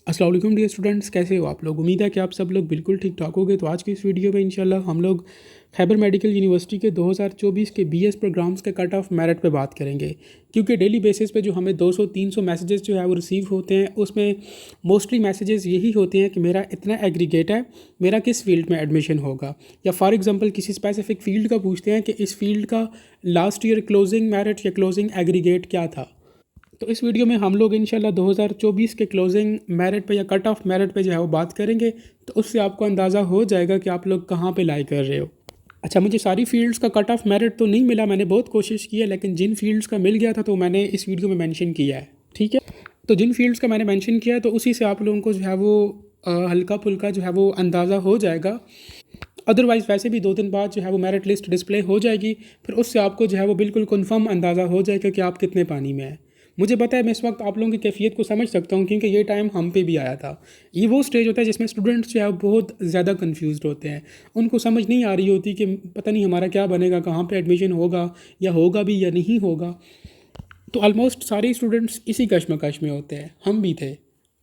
अस्सलाम वालेकुम dear students, कैसे हो आप लोग। उम्मीद है कि आप सब लोग बिल्कुल ठीक ठाक होगे। तो आज की इस वीडियो में इंशाल्लाह हम लोग खैबर मेडिकल यूनिवर्सिटी के 2024 के बीएस प्रोग्राम्स के कट ऑफ मेरिट पे बात करेंगे, क्योंकि डेली बेसिस पे जो हमें 200-300 मैसेजेस जो है वो रिसीव होते हैं, उसमें मोस्टली मैसेजेस यही होते हैं कि मेरा इतना एग्रीगेट है, मेरा किस फील्ड में एडमिशन होगा। या फॉर एग्जांपल किसी स्पेसिफिक फील्ड का पूछते हैं कि इस फील्ड का लास्ट ईयर क्लोजिंग मेरिट या क्लोजिंग एग्रीगेट क्या था। तो इस वीडियो में हम लोग इंशाल्लाह 2024 के क्लोजिंग मेरिट पे या कट ऑफ मेरिट पे जो है वो बात करेंगे। तो उससे आपको अंदाज़ा हो जाएगा कि आप लोग कहाँ पे लाई कर रहे हो। अच्छा, मुझे सारी फील्ड्स का कट ऑफ मेरिट तो नहीं मिला, मैंने बहुत कोशिश की है, लेकिन जिन फील्ड्स का मिल गया था तो मैंने इस वीडियो में मेंशन किया है। ठीक है, तो जिन फील्ड्स का मैंने मेंशन किया है तो उसी से आप लोगों को जो है वो हल्का फुल्का जो है वो अंदाज़ा हो जाएगा। अदरवाइज़ वैसे भी 2 दिन बाद जो है वो मेरिट लिस्ट डिस्प्ले हो जाएगी, फिर उससे आपको जो है वो बिल्कुल कन्फर्म अंदाज़ा हो जाएगा कि आप कितने पानी में हैं। मुझे पता है मैं इस वक्त आप लोगों की कैफियत को समझ सकता हूँ, क्योंकि ये टाइम हम पे भी आया था। ये वो स्टेज होता है जिसमें स्टूडेंट्स जो है बहुत ज़्यादा कन्फ्यूज़्ड होते हैं। उनको समझ नहीं आ रही होती कि पता नहीं हमारा क्या बनेगा, कहाँ पे एडमिशन होगा या होगा भी या नहीं होगा। तो ऑलमोस्ट सारे स्टूडेंट्स इसी कश्मकश में होते हैं। हम भी थे,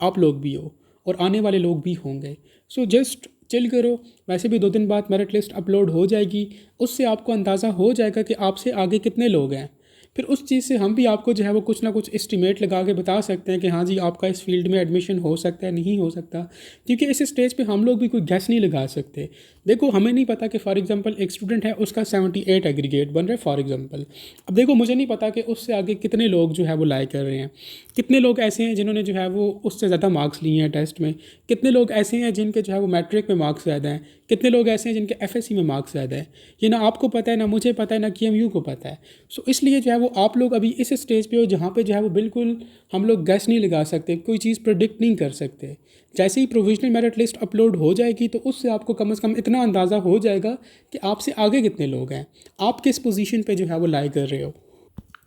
आप लोग भी हो, और आने वाले लोग भी होंगे। सो जस्ट चिल करो। वैसे भी 2 दिन बाद मेरिट लिस्ट अपलोड हो जाएगी, उससे आपको अंदाज़ा हो जाएगा कि आपसे आगे कितने लोग हैं। फिर उस चीज़ से हम भी आपको जो है वो कुछ ना कुछ एस्टिमेट लगा के बता सकते हैं कि हाँ जी आपका इस फील्ड में एडमिशन हो सकता है, नहीं हो सकता। क्योंकि इस स्टेज पे हम लोग भी कोई गैस नहीं लगा सकते। देखो, हमें नहीं पता कि फॉर एग्जांपल एक स्टूडेंट है, उसका 78 एग्रीगेट बन रहा है फॉर एग्जांपल। अब देखो, मुझे नहीं पता कि उससे आगे कितने लोग जो है वो लाई कर रहे हैं। कितने लोग ऐसे हैं जिन्होंने जो है वो उससे ज़्यादा मार्क्स लिए हैं टेस्ट में। कितने लोग ऐसे हैं जिनके जो है वो मैट्रिक में मार्क्स ज़्यादा हैं। कितने लोग ऐसे हैं जिनके एफएससी में मार्क्स ज़्यादा है। ये ना आपको पता है, ना मुझे पता है, ना केएमयू को पता है। सो इसलिए जो है वो आप लोग अभी इस स्टेज पे हो जहाँ पे जो है वो बिल्कुल हम लोग गैस नहीं लगा सकते, कोई चीज़ प्रोडिक्ट नहीं कर सकते। जैसे ही प्रोविजनल मेरिट लिस्ट अपलोड हो जाएगी तो उससे आपको कम से कम इतना अंदाज़ा हो जाएगा कि आपसे आगे कितने लोग हैं, आप किस पोजीशन पे जो है वो लाई कर रहे हो।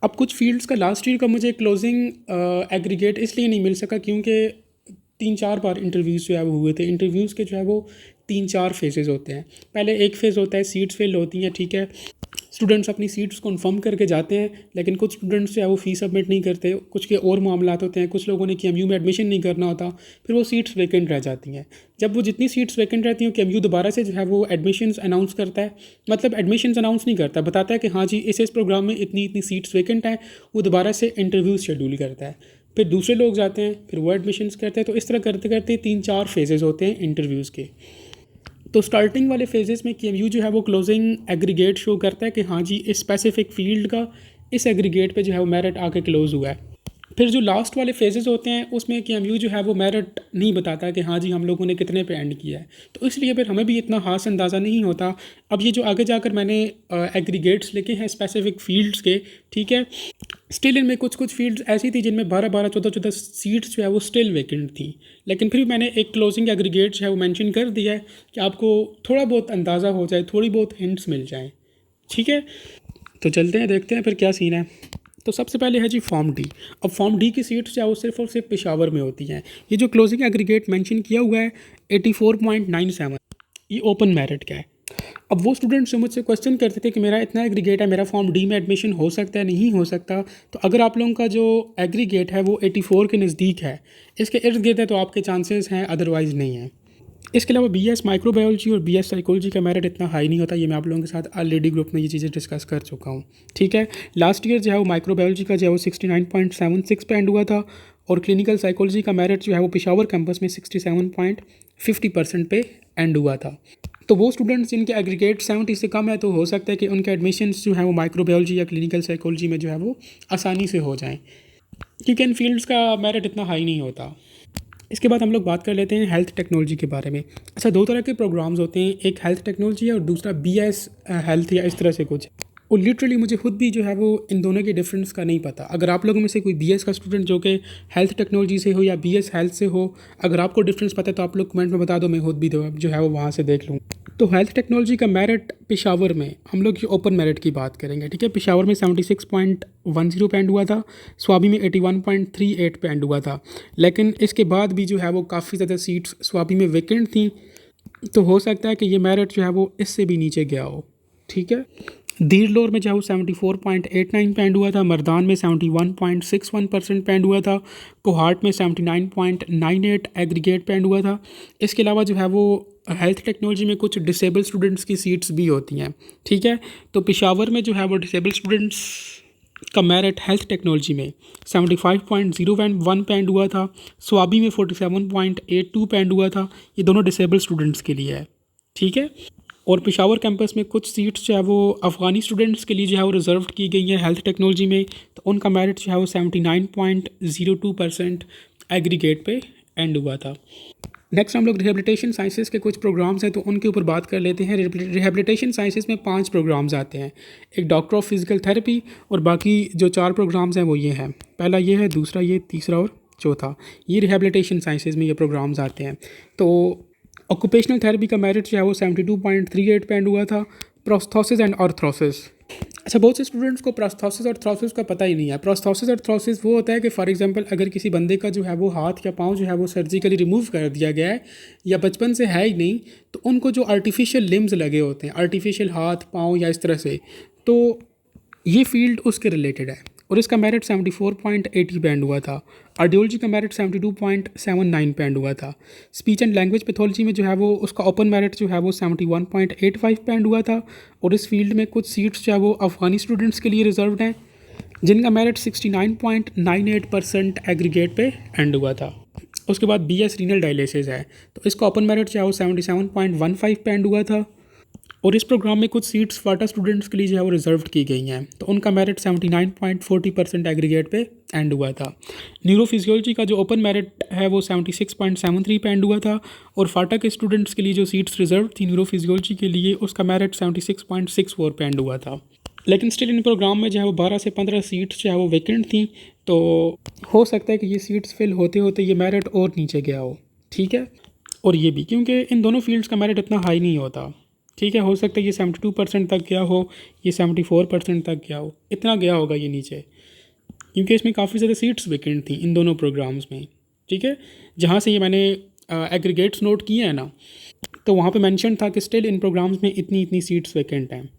अब कुछ फील्ड्स का लास्ट ईयर का मुझे क्लोजिंग एग्रीगेट इसलिए नहीं मिल सका क्योंकि 3-4 बार इंटरव्यूज़ जो है वो हुए थे। इंटरव्यूज़ के जो है वो 3-4 फेजेज़ होते हैं। पहले एक फ़ेज़ होता है, सीट्स फिल होती हैं, ठीक है। स्टूडेंट्स अपनी सीट्स कन्फर्म करके जाते हैं, लेकिन कुछ स्टूडेंट्स जो है वो फ़ीस सबमिट नहीं करते, कुछ के और मामलात होते हैं, कुछ लोगों ने केएमयू में एडमिशन नहीं करना होता, फिर वो सीट्स वैकेंट रह जाती हैं। जब वो जितनी सीट्स वैकेंट रहती हैं केएमयू दोबारा से जो है वो एडमिशन्स अनाउंस करता है, मतलब एडमिशन्स अनाउंस नहीं करता, बताता है कि हाँ जी इस प्रोग्राम में इतनी इतनी सीट्स वैकेंट हैं। वो दोबारा से इंटरव्यूज़ शेड्यूल करता है, फिर दूसरे लोग जाते हैं, फिर वो एडमिशन्स करते हैं। तो इस तरह करते करते 3-4 फेजेज़ होते हैं इंटरव्यूज़ के। तो स्टार्टिंग वाले फेजेस में केएमयू जो है वो क्लोजिंग एग्रीगेट शो करता है कि हाँ जी इस स्पेसिफिक फील्ड का इस एग्रीगेट पे जो है वो मेरिट आके क्लोज़ हुआ है। फिर जो लास्ट वाले फेजेस होते हैं उसमें केएमयू जो है वो मेरिट नहीं बताता कि हाँ जी हम लोगों ने कितने पे एंड किया है, तो इसलिए फिर हमें भी इतना खास अंदाज़ा नहीं होता। अब ये जो आगे जाकर मैंने एग्रीगेट्स लिखे हैं स्पेसिफिक फील्ड्स के, ठीक है, स्टिल इनमें कुछ कुछ फील्ड्स ऐसी थी जिनमें 12-12, 14-14 सीट्स जो है वो स्टिल वैकेंट थी। लेकिन फिर मैंने एक क्लोजिंग एग्रीगेट जो है वो मेंशन कर दिया है कि आपको थोड़ा बहुत अंदाज़ा हो जाए, थोड़ी बहुत हिंट्स मिल जाएँ। ठीक है, तो चलते हैं, देखते हैं फिर क्या सीन है। तो सबसे पहले है जी फॉर्म डी। अब फॉर्म डी की सीट्स जो है वो सिर्फ और सिर्फ पेशावर में होती हैं। ये जो क्लोजिंग एग्रीगेट मेंशन किया हुआ है 84.97, ये ओपन मेरिट का है। अब वो स्टूडेंट्स जो मुझसे क्वेश्चन करते थे कि मेरा इतना एग्रीगेट है, मेरा फॉर्म डी में एडमिशन हो सकता है, नहीं हो सकता, तो अगर आप लोगों का जो एग्रीगेट है वो 84 के नज़दीक है, इसके इर्द गिर्द है, तो आपके चांसेस हैं, अदरवाइज़ नहीं है। इसके अलावा बीएस माइक्रोबायोलॉजी और बीएस साइकोलॉजी का मेरिट इतना हाई नहीं होता। ये मैं आप लोगों के साथ ऑलरेडी ग्रुप में ये चीज़ें डिस्कस कर चुका हूँ। ठीक है, लास्ट ईयर जो है वो माइक्रोबायोलॉजी का जो है वो 69.76 पे एंड हुआ था, और क्लिनिकल साइकोलॉजी का मेरिट जो है वो पेशावर कैंपस में 67.50% पे एंड हुआ था। तो वो स्टूडेंट्स जिनके एग्रीगेट 70 से कम है, तो हो सकता है कि उनके एडमिशन्स जो है वो माइक्रोबायोलॉजी या क्लिनिकल साइकोलॉजी में जो है वो आसानी से हो जाएँ, क्योंकि इन फील्ड्स का मेरिट इतना हाई नहीं होता। इसके बाद हम लोग बात कर लेते हैं हेल्थ टेक्नोलॉजी के बारे में। अच्छा, 2 तरह के प्रोग्राम्स होते हैं, एक हेल्थ टेक्नोलॉजी है और दूसरा बीएस हेल्थ या इस तरह से कुछ। और लिटरली मुझे खुद भी जो है वो इन दोनों के डिफरेंस का नहीं पता। अगर आप लोगों में से कोई बीएस का स्टूडेंट जो कि हेल्थ टेक्नोलॉजी से हो या बीएस हेल्थ से हो, अगर आपको डिफरेंस पता है तो आप लोग कमेंट में बता दो, मैं खुद भी जो है वो वहाँ से देख लूँ। तो हेल्थ टेक्नोलॉजी का मेरिट पेशावर में हम लोग ये ओपन मेरिट की बात करेंगे। ठीक है, पेशावर में 76.10 पे एंड हुआ था, स्वाबी में 81.38 पे एंड हुआ था। लेकिन इसके बाद भी जो है वो काफ़ी ज़्यादा सीट्स स्वाबी में वैकेंट थी, तो हो सकता है कि ये मेरिट जो है वो इससे भी नीचे गया हो। ठीक है, दीरलोर में जो है वो 74.89 बैंड हुआ था, मर्दान में 71.61% बैंड हुआ था, कोहाट में 79.98 एग्रीगेट बैंड हुआ था। इसके अलावा जो है वो हेल्थ टेक्नोलॉजी में कुछ डिसेबल स्टूडेंट्स की सीट्स भी होती हैं, ठीक है। तो पेशावर में जो है वो डिसेबल स्टूडेंट्स का मेरिट हेल्थ टेक्नोलॉजी में 75.01 बैंड हुआ था, स्वाबी में 47.82 बैंड हुआ था। ये दोनों डिसेबल स्टूडेंट्स के लिए है, ठीक है। और पेशावर कैंपस में कुछ सीट्स जो है वो अफ़गानी स्टूडेंट्स के लिए जो है वो रिज़र्व की गई हैं हेल्थ टेक्नोलॉजी में, तो उनका मेरिट जो है वो 79.02% एग्रीगेट पे एंड हुआ था। नेक्स्ट हम लोग रिहेबिलिटेशन साइंसेस के कुछ प्रोग्राम्स हैं तो उनके ऊपर बात कर लेते हैं। रिहेबिलिटेशन साइंसेस में 5 प्रोग्राम्स आते हैं, एक डॉक्टर ऑफ फिज़िकल थेरेपी, और बाकी जो 4 प्रोग्राम्स हैं वो ये हैं, पहला ये है, दूसरा ये, तीसरा और चौथा, ये रिहेबिलिटेशन साइंसेस में ये प्रोग्राम्स आते हैं। तो ऑक्यूपेशनल थेरेपी का मेरिट जो है वो 72.38 बैंड हुआ था। प्रोस्थोसिस एंड आर्थ्रोसिस, अच्छा बहुत से स्टूडेंट्स को प्रोस्थोसिस और थ्रोसिस का पता ही नहीं है। प्रोस्थोसिस और थ्रोसिस वो होता है कि फॉर एग्जांपल अगर किसी बंदे का जो है वो हाथ या पाँव जो है वो सर्जिकली रिमूव कर दिया गया है या बचपन से है ही नहीं, तो उनको जो आर्टिफिशियल लिम्स लगे होते हैं, आर्टिफिशियल हाथ पाँव या इस तरह से, तो ये फील्ड उसके रिलेटेड है और इसका मेरिट 74.80 बैंड हुआ था। आर्डियोलॉजी का मेरिट 72.79 बैंड हुआ था। स्पीच एंड लैंग्वेज पैथोलॉजी में जो है वो उसका ओपन मेरिट जो है वो 71.85 बैंड हुआ था और इस फील्ड में कुछ सीट्स जो है वो अफ़गानी स्टूडेंट्स के लिए रिजर्व्ड हैं जिनका मेरिट 69.98% एग्रीगेट पे एंड हुआ था। उसके बाद BS रीनल डायलिसिस है, तो इसका ओपन मेरिट जो है वो 77.15 बैंड हुआ था और इस प्रोग्राम में कुछ सीट्स फाटा स्टूडेंट्स के लिए जो है वो रिजर्व की गई हैं, तो उनका मेरिट 79.40% एग्रीगेट पे एंड हुआ था। न्यूरोफिजियोलॉजी का जो ओपन मेरिट है वो 76.73 पे एंड हुआ था और फाटा के स्टूडेंट्स के लिए जो सीट्स रिजर्व थी न्यूरोफिजियोलॉजी के लिए उसका मेरिट 76.64 पे एंड हुआ था। लेकिन स्टिल इन प्रोग्राम में जो है वो 12 से 15 सीट्स जो है वो वैकेंट थी, तो हो सकता है कि ये सीट्स फिल होते होते ये मेरिट और नीचे गया हो, ठीक है। और ये भी क्योंकि इन दोनों फील्ड्स का मेरिट इतना हाई नहीं होता, ठीक है। हो सकता है ये 72% तक गया हो, ये 74% तक गया हो, इतना गया होगा ये नीचे, क्योंकि इसमें काफ़ी ज़्यादा सीट्स वैकेंट थी इन दोनों प्रोग्राम्स में, ठीक है। जहाँ से ये मैंने एग्रीगेट्स नोट किए हैं ना, तो वहाँ पे मेंशन था कि स्टिल इन प्रोग्राम्स में इतनी इतनी सीट्स वैकेंट हैं।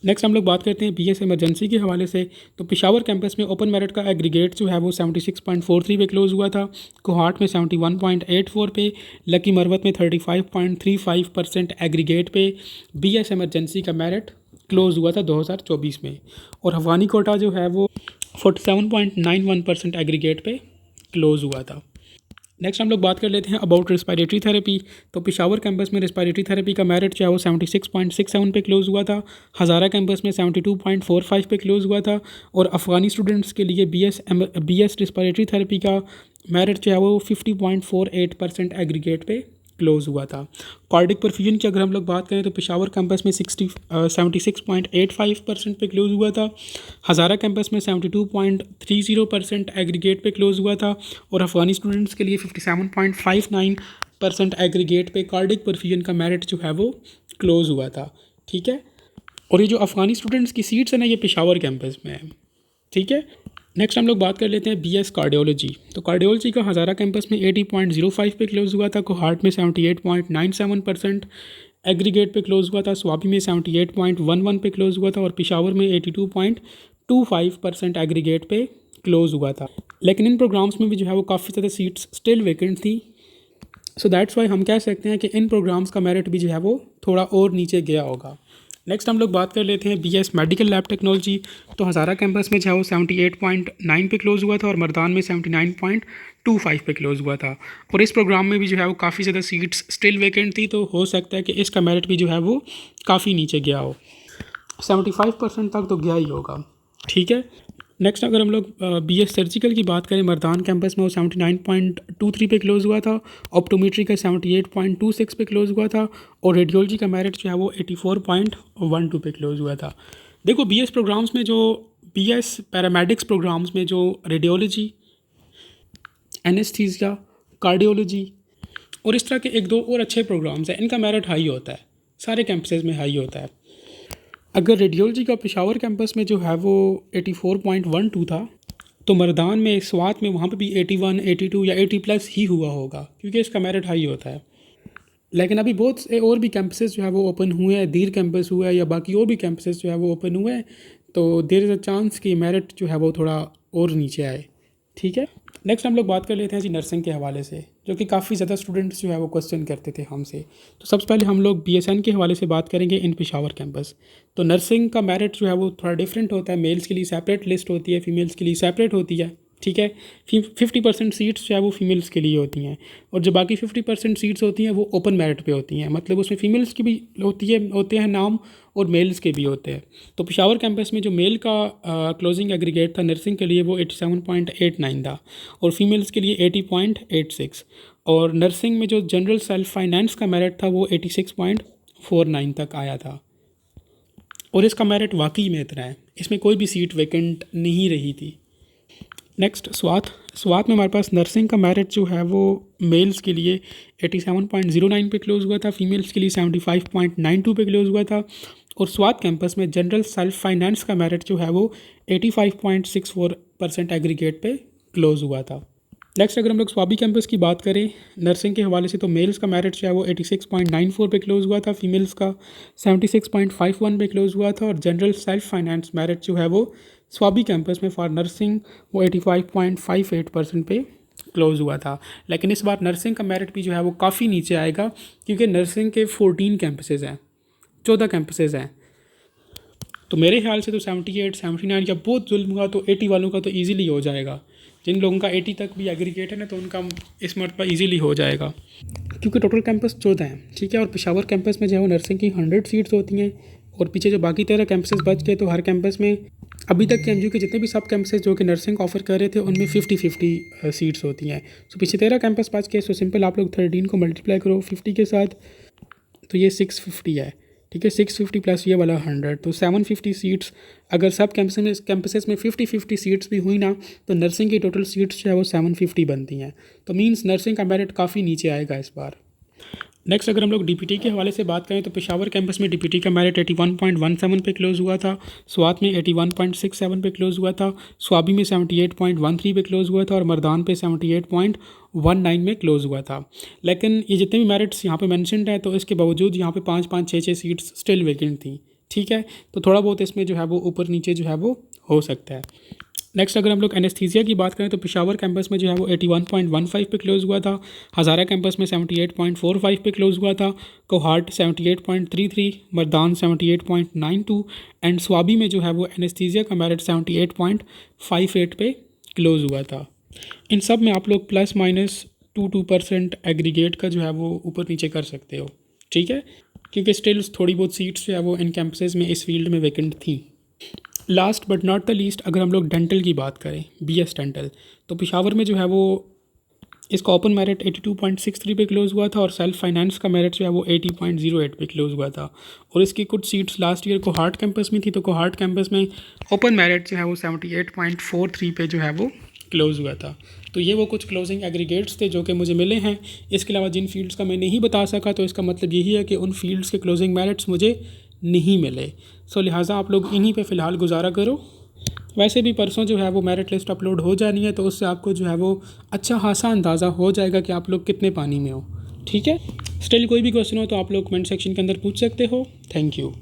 नेक्स्ट हम लोग बात करते हैं BS इमरजेंसी के हवाले से। तो पेशावर कैंपस में ओपन मेरिट का एग्रीगेट जो है वो 76.43 पे क्लोज़ हुआ था, कोहाट में 71.84 पे, लकी मरवत में 35.35% एग्रीगेट पे BS इमरजेंसी का मेरिट क्लोज़ हुआ था 2024 में, और अफगानी कोटा जो है वो 47.91% एग्रीगेट पे क्लोज़ हुआ था। नेक्स्ट हम लोग बात कर लेते हैं अबाउट रिस्पायरेटरी थेरेपी। तो पेशावर कैंपस में रिस्पायरेटरी थेरेपी का मेरिट जो है वो 76.67 पे क्लोज़ हुआ था, हज़ारा कैंपस में 72.45 पे क्लोज़ हुआ था और अफ़गानी स्टूडेंट्स के लिए BS रिस्पायरेटरी थेरेपी का मेरिट जो है वो 50.48% एग्रीगेट पे क्लोज़ हुआ था। कार्डिक परफ्यूजन की अगर हम लोग बात करें तो पेशावर कैंपस में 76.85% पे क्लोज़ हुआ था, हज़ारा कैंपस में 72.30% एग्रीगेट पे क्लोज़ हुआ था और अफ़गानी स्टूडेंट्स के लिए 57.59% एग्रीगेट पे कार्डिक परफ्यूजन का मेरिट जो है वो क्लोज़ हुआ था, ठीक है। और ये जो अफ़गानी स्टूडेंट्स की सीट्स हैं ना, ये पेशावर कैंपस में है, ठीक है। नेक्स्ट हम लोग बात कर लेते हैं BS कार्डियोलॉजी। तो कार्डियोलॉजी का हज़ारा कैंपस में 80.05 पे क्लोज़ हुआ था, कोहाट में 78.97% एग्रीगेट पे क्लोज़ हुआ था, स्वाबी में 78.11 पे क्लोज़ हुआ था और पेशावर में 82.25% एग्रीगेट पे क्लोज़ हुआ था। लेकिन इन प्रोग्राम्स में भी जो है वो काफ़ी ज़्यादा सीट्स स्टिल वैकेंट थी, सो दैट्स वाई हम कह सकते हैं कि इन प्रोग्राम्स का मेरिट भी जो है वो थोड़ा और नीचे गया होगा। नेक्स्ट हम लोग बात कर लेते हैं BS मेडिकल लैब टेक्नोलॉजी। तो हज़ारा कैंपस में जो है वो 78.9 पे क्लोज़ हुआ था और मर्दान में 79.25 पे क्लोज़ हुआ था और इस प्रोग्राम में भी जो है वो काफ़ी ज़्यादा सीट्स स्टिल वैकेंट थी, तो हो सकता है कि इसका मेरिट भी जो है वो काफ़ी नीचे गया हो, 75% तक तो गया ही होगा, ठीक है। नेक्स्ट अगर हम लोग BS सर्जिकल की बात करें, मर्दान कैंपस में वो 79.23 पे क्लोज़ हुआ था, ऑप्टोमेट्री का 78.26 पे क्लोज़ हुआ था और रेडियोलॉजी का मेरिट जो है वो 84.12 पे क्लोज़ हुआ था। देखो BS प्रोग्राम्स में जो BS पैरामेडिक्स प्रोग्राम्स में जो रेडियोलॉजी, एनेस्थीसिया, कार्डियोलॉजी और इस तरह के एक दो और अच्छे प्रोग्राम्स हैं, इनका मेरिट हाई होता है, सारे कैंपसेस में हाई होता है। अगर रेडियोलॉजी का पेशावर कैंपस में जो है वो 84.12 था, तो मर्दान में स्वात में वहाँ पे भी 81, 82 या 80 प्लस ही हुआ होगा, क्योंकि इसका मेरिट हाई होता है। लेकिन अभी बहुत से और भी कैंपसेस जो है वो ओपन हुए हैं, दीर कैंपस हुआ है या बाकी और भी कैंपसेस जो है वो ओपन हुए हैं, तो देयर इज़ अ चांस कि मेरिट जो है वो थोड़ा और नीचे आए। ठीक है, नेक्स्ट हम लोग बात कर लेते हैं जी नर्सिंग के हवाले से, जो कि काफ़ी ज़्यादा स्टूडेंट्स जो है वो क्वेश्चन करते थे हमसे। तो सबसे पहले हम लोग BSN के हवाले से बात करेंगे इन पेशावर कैंपस। तो नर्सिंग का मेरिट जो है वो थोड़ा डिफरेंट होता है, मेल्स के लिए सेपरेट लिस्ट होती है, फीमेल्स के लिए सेपरेट होती है। ठीक है, 50% सीट्स जो है वो फीमेल्स के लिए होती हैं, और जो बाकी 50% सीट्स होती हैं वो ओपन मेरिट पे होती हैं, मतलब उसमें फीमेल्स की भी होते हैं नाम और मेल्स के भी होते हैं। तो पेशावर कैंपस में जो मेल का क्लोजिंग एग्रीगेट था नर्सिंग के लिए वो 87.89 था, और फीमेल्स के लिए 80.86, और नर्सिंग में जो जनरल सेल्फ फाइनेंस का मेरिट था वो 86.49 तक आया था, और इसका मेरिट वाकई में इतना है, इसमें कोई भी सीट वैकेंट नहीं रही थी। नेक्स्ट स्वात में हमारे पास नर्सिंग का मेरिट जो है वो मेल्स के लिए 87.09 पे क्लोज़ हुआ था, फीमेल्स के लिए 75.92 पे क्लोज़ हुआ था, और स्वात कैंपस में जनरल सेल्फ फाइनेंस का मेरिट जो है वो 85.64% एग्रीगेट पे क्लोज़ हुआ था। नेक्स्ट अगर हम लोग स्वाबी कैंपस की बात करें नर्सिंग के हवाले से, तो मेल्स का मेरिट जो है वो 86.94 पे क्लोज़ हुआ था, फीमेल्स का 76.51 पे क्लोज़ हुआ था, और जनरल सेल्फ फाइनेंस मेरिट जो है वो स्वाबी कैंपस में फॉर नर्सिंग वो 85.58% पे क्लोज़ हुआ था। लेकिन इस बार नर्सिंग का मेरिट भी जो है वो काफ़ी नीचे आएगा, क्योंकि नर्सिंग के 14 कैंपसेज़ हैं, 14 कैंपसेज़ हैं। तो मेरे ख्याल से तो 78, 79 या बहुत जुल्म हुआ तो 80 वालों का तो ईज़िली हो जाएगा। जिन लोगों का 80 तक भी एग्रीगेट है ना, तो उनका इस मरतबा ईज़िली हो जाएगा, क्योंकि टोटल कैंपस 14 हैं। ठीक है, और पेशावर कैंपस में जो है वो नर्सिंग की 100 सीट्स होती हैं, और पीछे जो बाकी 13 कैंपसेस बच गए, तो हर कैंपस में अभी तक के MU के जितने भी सब कैंपसेस जो कि नर्सिंग ऑफर कर रहे थे उनमें 50-50 सीट्स होती हैं। तो पीछे 13 कैंपस बच गए, सो सिंपल आप लोग 13 को मल्टीप्लाई करो 50 के साथ, तो ये 650 है। ठीक है, 650 प्लस ये वाला 100, तो 750 सीट्स। अगर सब कैंपसेस में 50-50 सीट्स भी हुई ना, तो नर्सिंग की टोटल सीट्स जो है वो 750 बनती हैं। तो मींस नर्सिंग का मेरिट काफ़ी नीचे आएगा इस बार। नेक्स्ट अगर हम लोग DPT के हवाले से बात करें, तो पेशावर कैंपस में DPT का मेरिट 81.17 पे क्लोज़ हुआ था, स्वात में 81.67 पे क्लोज़ हुआ था, स्वाबी में 78.13 पे क्लोज़ हुआ था, और मर्दान पे 78.19 में क्लोज़ हुआ था। लेकिन ये जितने भी मेरिट्स यहाँ पे मेंशन्ड हैं, तो इसके बावजूद यहाँ पे 5-5, 6-6 सीट्स स्टिल वैकेंट थी। ठीक है, तो थोड़ा बहुत इसमें जो है वो ऊपर नीचे जो है वो हो सकता है। नेक्स्ट अगर हम लोग एनेस्थीसिया की बात करें, तो पेशावर कैंपस में जो है वो 81.15 पे क्लोज़ हुआ था, हज़ारा कैंपस में 78.45 पे क्लोज़ हुआ था, कोहार्ट 78.33, मर्दान 78.92, एंड स्वाबी में जो है वो एनेस्थीसिया का मेरिट 78.58 पे क्लोज़ हुआ था। इन सब में आप लोग प्लस माइनस 2% एग्रीगेट का जो है वो ऊपर नीचे कर सकते हो। ठीक है, क्योंकि स्टिल थोड़ी बहुत सीट्स जो है वो इन कैंपसेस में इस फील्ड में वैकेंट थी। Last but not the least अगर हम लोग डेंटल की बात करें, BS डेंटल, तो पेशावर में जो है वो इसका ओपन मेरिट 82.63 पे क्लोज़ हुआ था, और सेल्फ फाइनेंस का मेरिट जो है वो 80.08 पे क्लोज़ हुआ था, और इसकी कुछ seats last year cohort campus में थी, तो कोहार्ट कैंपस में ओपन मेरिट जो है वो 78.43 पे जो है वो क्लोज़ हुआ था। तो ये वो कुछ क्लोजिंग एग्रीगेट्स थे जो कि मुझे मिले हैं। इसके अलावा जिन फील्ड्स का मैं नहीं बता सका, तो इसका मतलब यही है कि उन फील्ड्स के क्लोजिंग मेरिट्स मुझे नहीं मिले। सो लिहाजा आप लोग इन्हीं पे फ़िलहाल गुजारा करो। वैसे भी परसों जो है वो मेरिट लिस्ट अपलोड हो जानी है, तो उससे आपको जो है वो अच्छा खासा अंदाज़ा हो जाएगा कि आप लोग कितने पानी में हो। ठीक है, स्टिल कोई भी क्वेश्चन हो तो आप लोग कमेंट सेक्शन के अंदर पूछ सकते हो। Thank you.